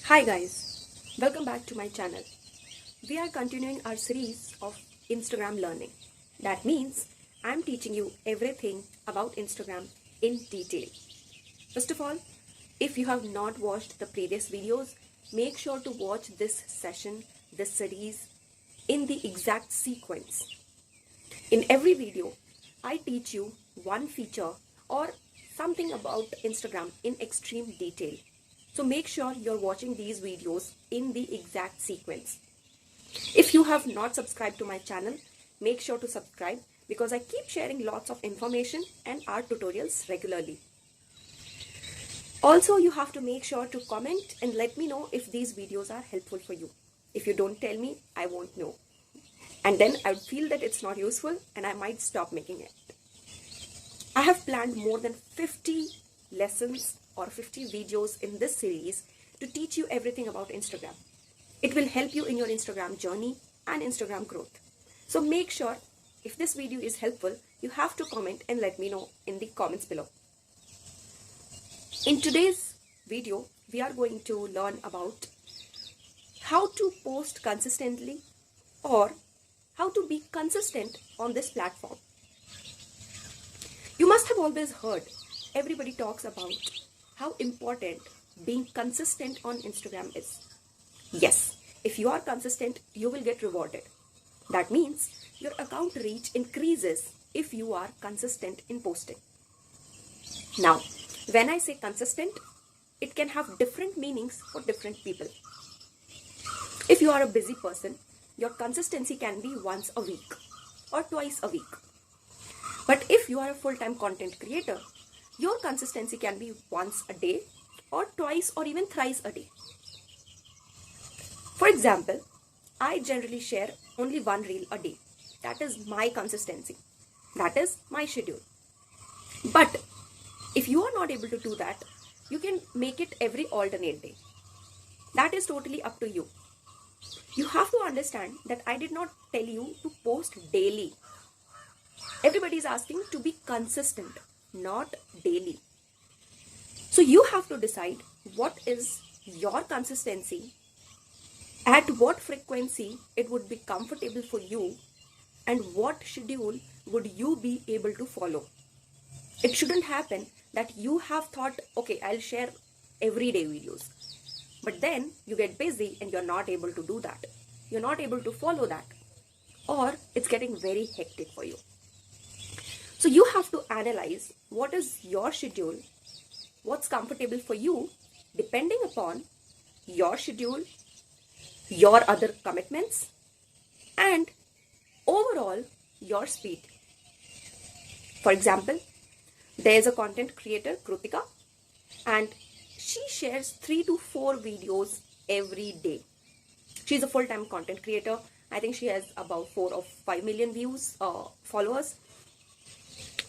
Hi guys, welcome back to my channel. We are continuing our series of Instagram learning. That means I'm teaching you everything about Instagram in detail. First of all, if you have not watched the previous videos, make sure to watch this session, this series in the exact sequence. In every video, I teach you one feature or something about Instagram in extreme detail. So make sure you're watching these videos in the exact sequence. If you have not subscribed to my channel, make sure to subscribe because I keep sharing lots of information and art tutorials regularly. Also, you have to make sure to comment and let me know if these videos are helpful for you. If you don't tell me, I won't know. And then I would feel that it's not useful and I might stop making it. I have planned more than 50 lessons or 50 videos in this series to teach you everything about Instagram. It will help you in your Instagram journey and Instagram growth. So make sure if this video is helpful, you have to comment and let me know in the comments below. In today's video, we are going to learn about how to post consistently or how to be consistent on this platform. You must have always heard everybody talks about how important being consistent on Instagram is. Yes, if you are consistent, you will get rewarded. That means your account reach increases if you are consistent in posting. Now, when I say consistent, it can have different meanings for different people. If you are a busy person, your consistency can be once a week or twice a week. But if you are a full-time content creator, your consistency can be once a day or twice or even thrice a day. For example, I generally share only one reel a day. That is my consistency. That is my schedule. But if you are not able to do that, you can make it every alternate day. That is totally up to you. You have to understand that I did not tell you to post daily. Everybody is asking to be consistent, not daily. So you have to decide what is your consistency, at what frequency it would be comfortable for you, and what schedule would you be able to follow. It shouldn't happen that you have thought, okay, I'll share everyday videos. But then you get busy and you're not able to do that. You're not able to follow that. Or it's getting very hectic for you. So you have to analyze what is your schedule, what's comfortable for you, depending upon your schedule, your other commitments, and overall your speed. For example, there is a content creator, Krutika, and she shares 3 to 4 videos every day. She's a full-time content creator. I think she has about 4 or 5 million views, followers.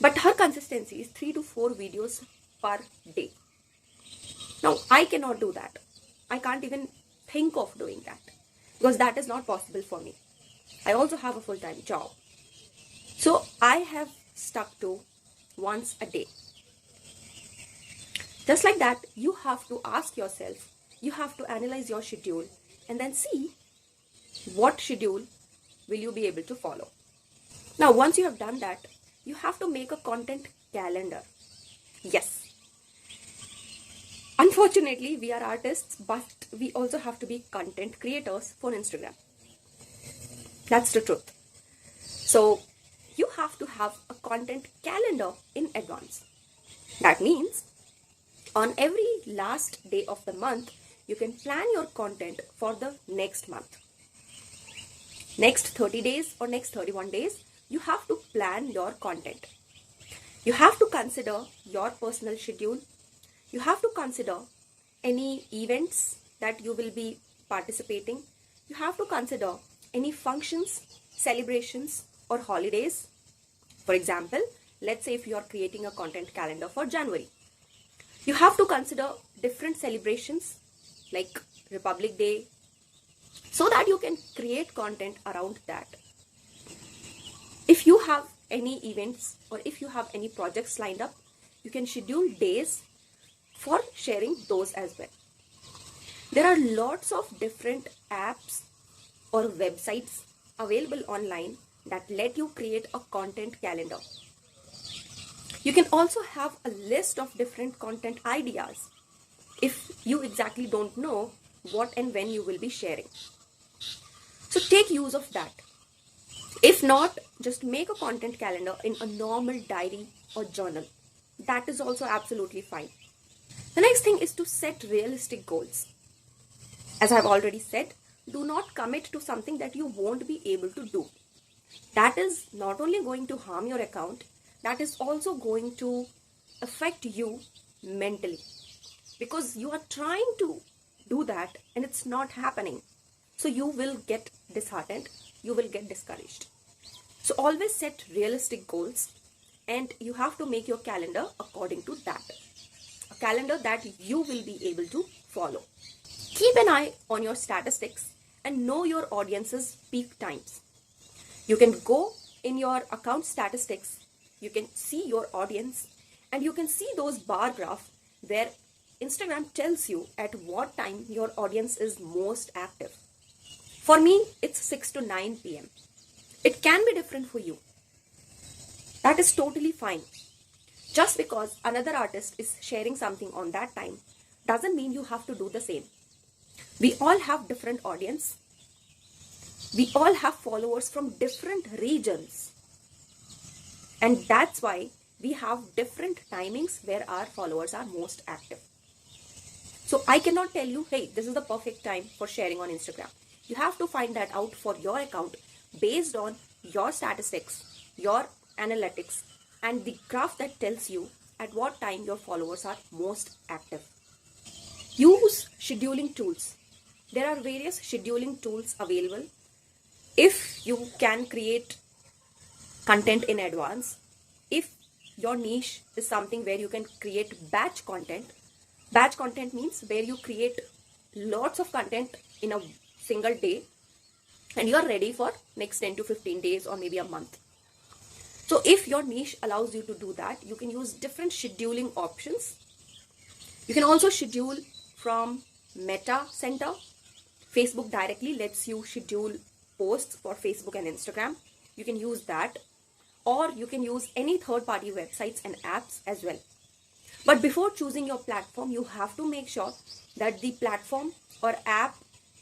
But her consistency is 3 to 4 videos per day. Now, I cannot do that. I can't even think of doing that because that is not possible for me. I also have a full-time job. So I have stuck to once a day. Just like that, you have to ask yourself, you have to analyze your schedule and then see what schedule will you be able to follow. Now, once you have done that, you have to make a content calendar. Yes. Unfortunately, we are artists, but we also have to be content creators for Instagram. That's the truth. So, you have to have a content calendar in advance. That means, on every last day of the month, you can plan your content for the next month. Next 30 days or next 31 days, you have to plan your content. You have to consider your personal schedule. You have to consider any events that you will be participating. You have to consider any functions, celebrations, or holidays. For example, let's say if you are creating a content calendar for January, you have to consider different celebrations like Republic Day so that you can create content around that. If you have any events or if you have any projects lined up, you can schedule days for sharing those as well. There are lots of different apps or websites available online that let you create a content calendar. You can also have a list of different content ideas if you exactly don't know what and when you will be sharing. So take use of that. If not, just make a content calendar in a normal diary or journal. That is also absolutely fine. The next thing is to set realistic goals. As I've already said, do not commit to something that you won't be able to do. That is not only going to harm your account, that is also going to affect you mentally, because you are trying to do that and it's not happening. So you will get disheartened, you will get discouraged. So always set realistic goals, and you have to make your calendar according to that. A calendar that you will be able to follow. Keep an eye on your statistics and know your audience's peak times. You can go in your account statistics, you can see your audience, and you can see those bar graphs where Instagram tells you at what time your audience is most active. For me, it's 6 to 9 p.m. It can be different for you. That is totally fine. Just because another artist is sharing something on that time doesn't mean you have to do the same. We all have different audience. We all have followers from different regions. And that's why we have different timings where our followers are most active. So I cannot tell you, hey, this is the perfect time for sharing on Instagram. You have to find that out for your account based on your statistics, your analytics, and the graph that tells you at what time your followers are most active. Use scheduling tools. There are various scheduling tools available. If you can create content in advance, if your niche is something where you can create batch content means where you create lots of content in a single day and you are ready for next 10 to 15 days or maybe a month. So if your niche allows you to do that, you can use different scheduling options. You can also schedule from Meta Center. Facebook directly lets you schedule posts for Facebook and Instagram. You can use that, or you can use any third-party websites and apps as well. But before choosing your platform, you have to make sure that the platform or app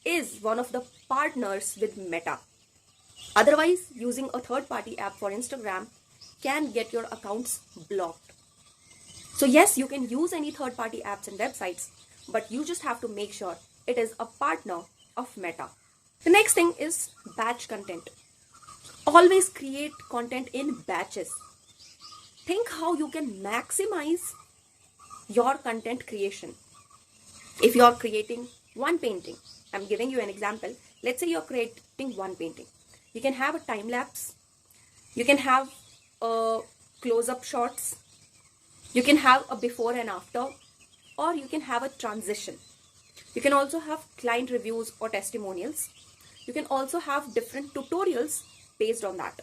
is one of the partners with Meta. Otherwise, using a third-party app for Instagram can get your accounts blocked. So yes, you can use any third-party apps and websites, but you just have to make sure it is a partner of Meta. The next thing is batch content. Always create content in batches. Think how you can maximize your content creation. If you are creating one painting, I'm giving you an example. Let's say you're creating one painting. You can have a time lapse. You can have a close-up shots. You can have a before and after, or you can have a transition. You can also have client reviews or testimonials. You can also have different tutorials based on that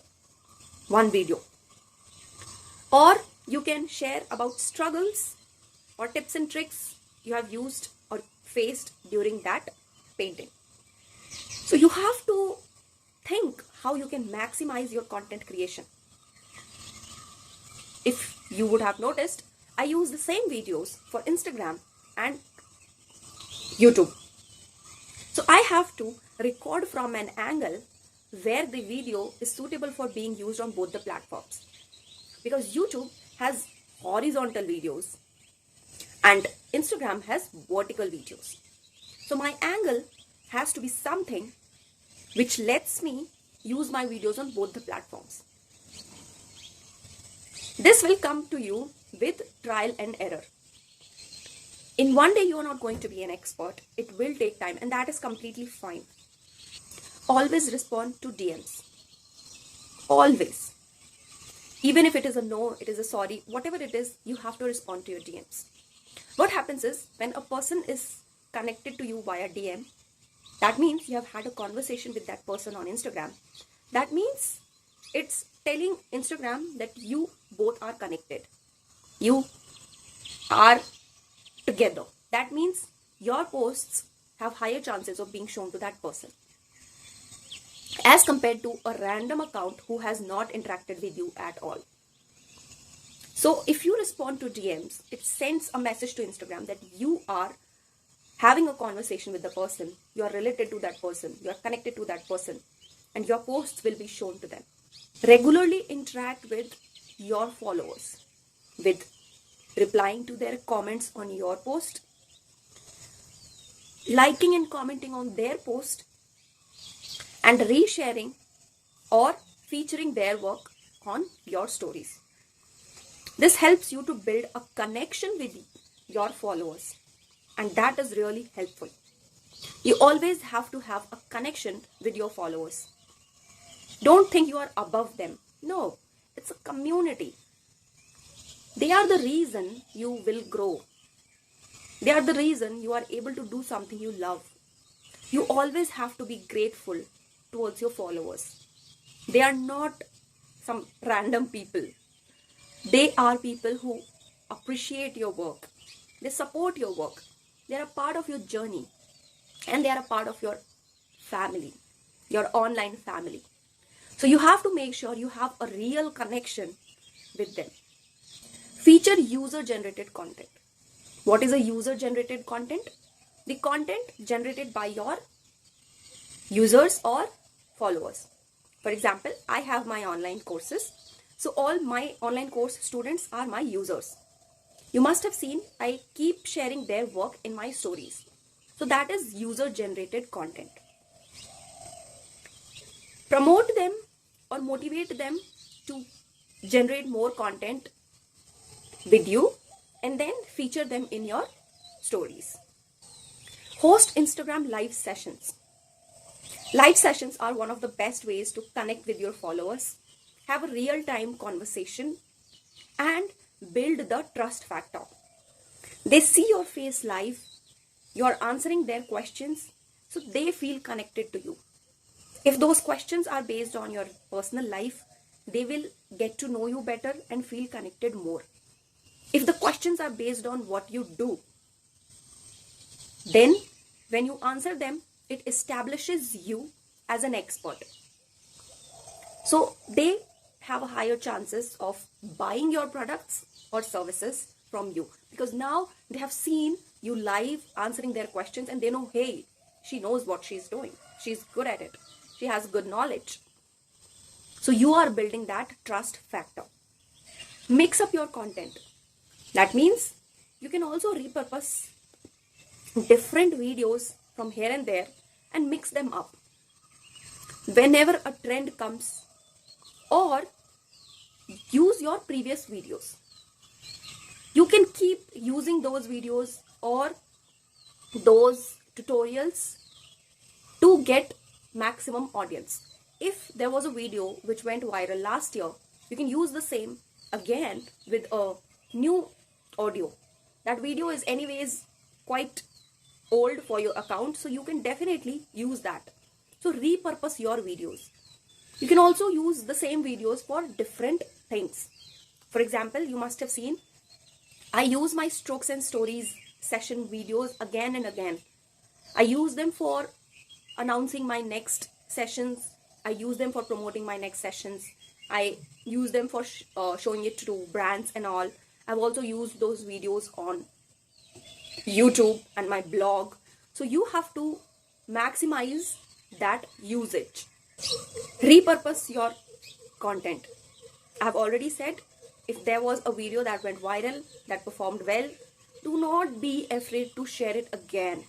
one video. Or you can share about struggles or tips and tricks you have used or faced during that painting. So you have to think how you can maximize your content creation. If you would have noticed, I use the same videos for Instagram and YouTube. So I have to record from an angle where the video is suitable for being used on both the platforms. Because YouTube has horizontal videos and Instagram has vertical videos. So my angle has to be something which lets me use my videos on both the platforms. This will come to you with trial and error. In one day, you are not going to be an expert. It will take time, and that is completely fine. Always respond to DMs. Always. Even if it is a no, it is a sorry, whatever it is, you have to respond to your DMs. What happens is, when a person is connected to you via DM, that means you have had a conversation with that person on Instagram. That means it's telling Instagram that you both are connected. You are together. That means your posts have higher chances of being shown to that person as compared to a random account who has not interacted with you at all. So if you respond to DMs, it sends a message to Instagram that you are having a conversation with the person, you are related to that person, you are connected to that person, and your posts will be shown to them. Regularly interact with your followers with replying to their comments on your post, liking and commenting on their post, and resharing or featuring their work on your stories. This helps you to build a connection with your followers, and that is really helpful. You always have to have a connection with your followers. Don't think you are above them. No, it's a community. They are the reason you will grow. They are the reason you are able to do something you love. You always have to be grateful towards your followers. They are not some random people. They are people who appreciate your work. They support your work. They are a part of your journey. And they are a part of your family, your online family. So you have to make sure you have a real connection with them. Feature user-generated content. What is a user-generated content? The content generated by your users or followers. For example, I have my online courses. So all my online course students are my users. You must have seen I keep sharing their work in my stories. So that is user-generated content. Promote them or motivate them to generate more content with you and then feature them in your stories. Host Instagram live sessions. Live sessions are one of the best ways to connect with your followers, have a real-time conversation, and build the trust factor. They see your face live, you are answering their questions, so they feel connected to you. If those questions are based on your personal life, they will get to know you better and feel connected more. If the questions are based on what you do, then when you answer them, it establishes you as an expert. So they have a higher chances of buying your products or services from you because now they have seen you live answering their questions and they know, hey, she knows what she's doing. She's good at it. She has good knowledge. So you are building that trust factor. Mix up your content. That means you can also repurpose different videos from here and there and mix them up. Whenever a trend comes, or use your previous videos. You can keep using those videos or those tutorials to get maximum audience. If there was a video which went viral last year, you can use the same again with a new audio. That video is anyways quite old for your account, so you can definitely use that. So repurpose your videos. You can also use the same videos for different things. For example, you must have seen I use my strokes and stories session videos again and again. I use them for announcing my next sessions. I use them for promoting my next sessions. I use them for showing it to brands and all. I've also used those videos on YouTube and my blog. So you have to maximize that usage. Repurpose your content. I've already said, if there was a video that went viral, that performed well, do not be afraid to share it again.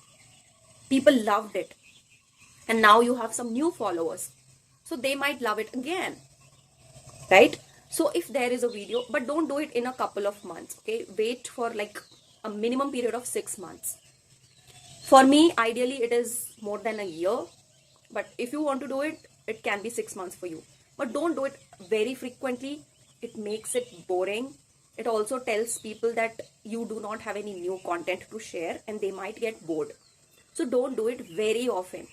People loved it. And now you have some new followers. So they might love it again. Right? So if there is a video, but don't do it in a couple of months. Okay? Wait for like a minimum period of 6 months. For me, ideally it is more than a year. But if you want to do it, it can be 6 months for you. But don't do it very frequently. It makes it boring. It also tells people that you do not have any new content to share and they might get bored. So don't do it very often.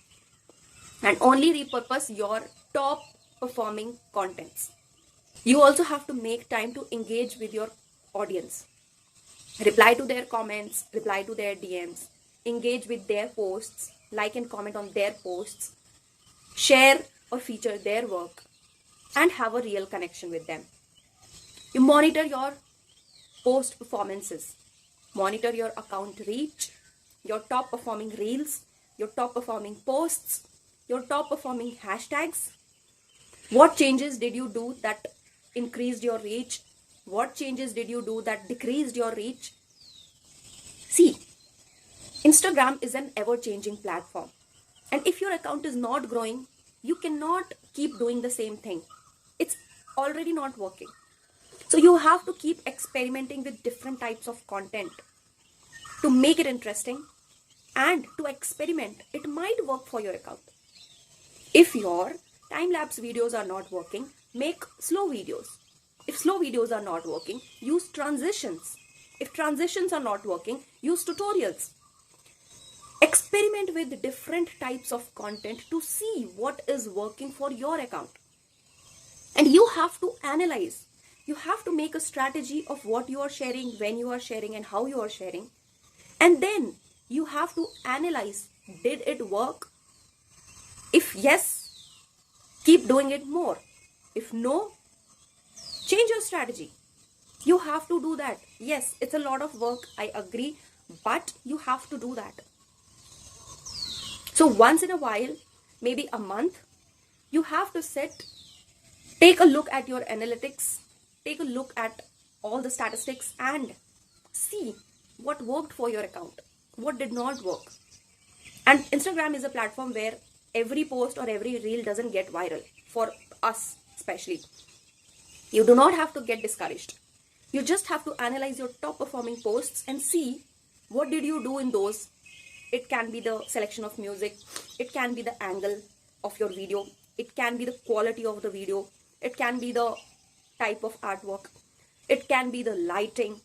And only repurpose your top performing contents. You also have to make time to engage with your audience. Reply to their comments, reply to their DMs. engage with their posts, like and comment on their posts, share or feature their work, and have a real connection with them. You monitor your post performances, monitor your account reach, your top performing reels, your top performing posts, your top performing hashtags. What changes did you do that increased your reach? What changes did you do that decreased your reach? See, Instagram is an ever-changing platform. And if your account is not growing, you cannot keep doing the same thing. It's already not working. So you have to keep experimenting with different types of content to make it interesting and to experiment. It might work for your account. If your time-lapse videos are not working, make slow videos. If slow videos are not working, use transitions. If transitions are not working, use tutorials. Experiment with different types of content to see what is working for your account. And you have to analyze. You have to make a strategy of what you are sharing, when you are sharing, and how you are sharing. And then you have to analyze, did it work? If yes, keep doing it more. If no, change your strategy. You have to do that. Yes, it's a lot of work, I agree, but you have to do that. So once in a while, maybe a month, you have to sit, take a look at your analytics, take a look at all the statistics and see what worked for your account, what did not work. And Instagram is a platform where every post or every reel doesn't get viral, for us especially. You do not have to get discouraged. You just have to analyze your top performing posts and see what did you do in those. It can be the selection of music, it can be the angle of your video, it can be the quality of the video, it can be the type of artwork, it can be the lighting.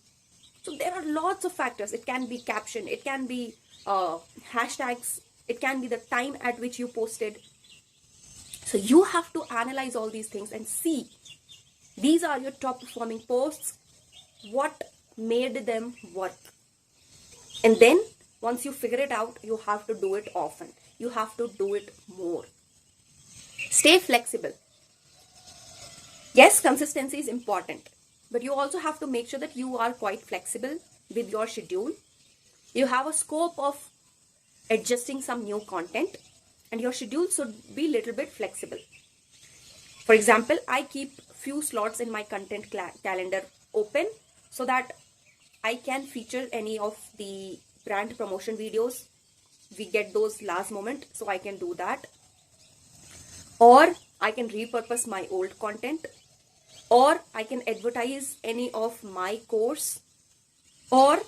So there are lots of factors. It can be caption, it can be hashtags, it can be the time at which you posted. So you have to analyze all these things and see, these are your top performing posts, what made them work. And then once you figure it out, you have to do it often. You have to do it more. Stay flexible. Yes, consistency is important, but you also have to make sure that you are quite flexible with your schedule. You have a scope of adjusting some new content, and your schedule should be a little bit flexible. For example, I keep few slots in my content calendar open so that I can feature any of the brand promotion videos. We get those last moment, so I can do that. Or I can repurpose my old content, or I can advertise any of my course or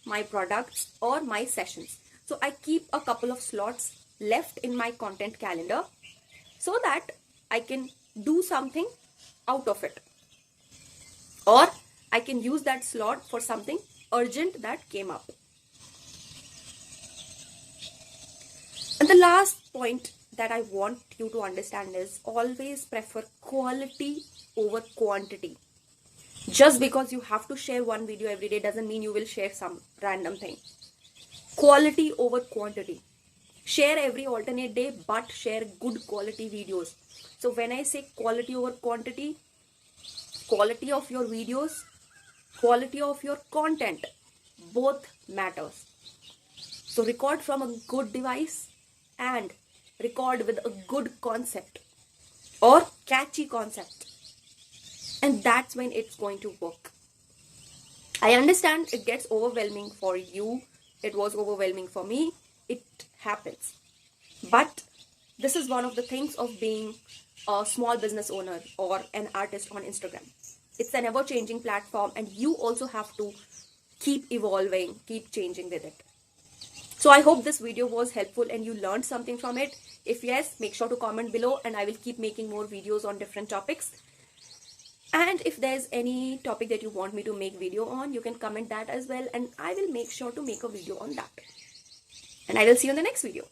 my products or my sessions. So I keep a couple of slots left in my content calendar so that I can do something out of it, or I can use that slot for something urgent that came up. And the last point that I want you to understand is, always prefer quality over quantity. Just because you have to share one video every day doesn't mean you will share some random thing. Quality over quantity. Share every alternate day, but share good quality videos. So when I say quality over quantity, quality of your videos, quality of your content, both matters. So record from a good device and record with a good concept or catchy concept, and that's when it's going to work. I understand it gets overwhelming for you. It was overwhelming for me. It happens. But this is one of the things of being a small business owner or an artist on Instagram. It's an ever-changing platform, and you also have to keep evolving, keep changing with it. So I hope this video was helpful and you learned something from it. If yes, make sure to comment below, and I will keep making more videos on different topics. And if there's any topic that you want me to make video on, you can comment that as well, and I will make sure to make a video on that. And I will see you in the next video.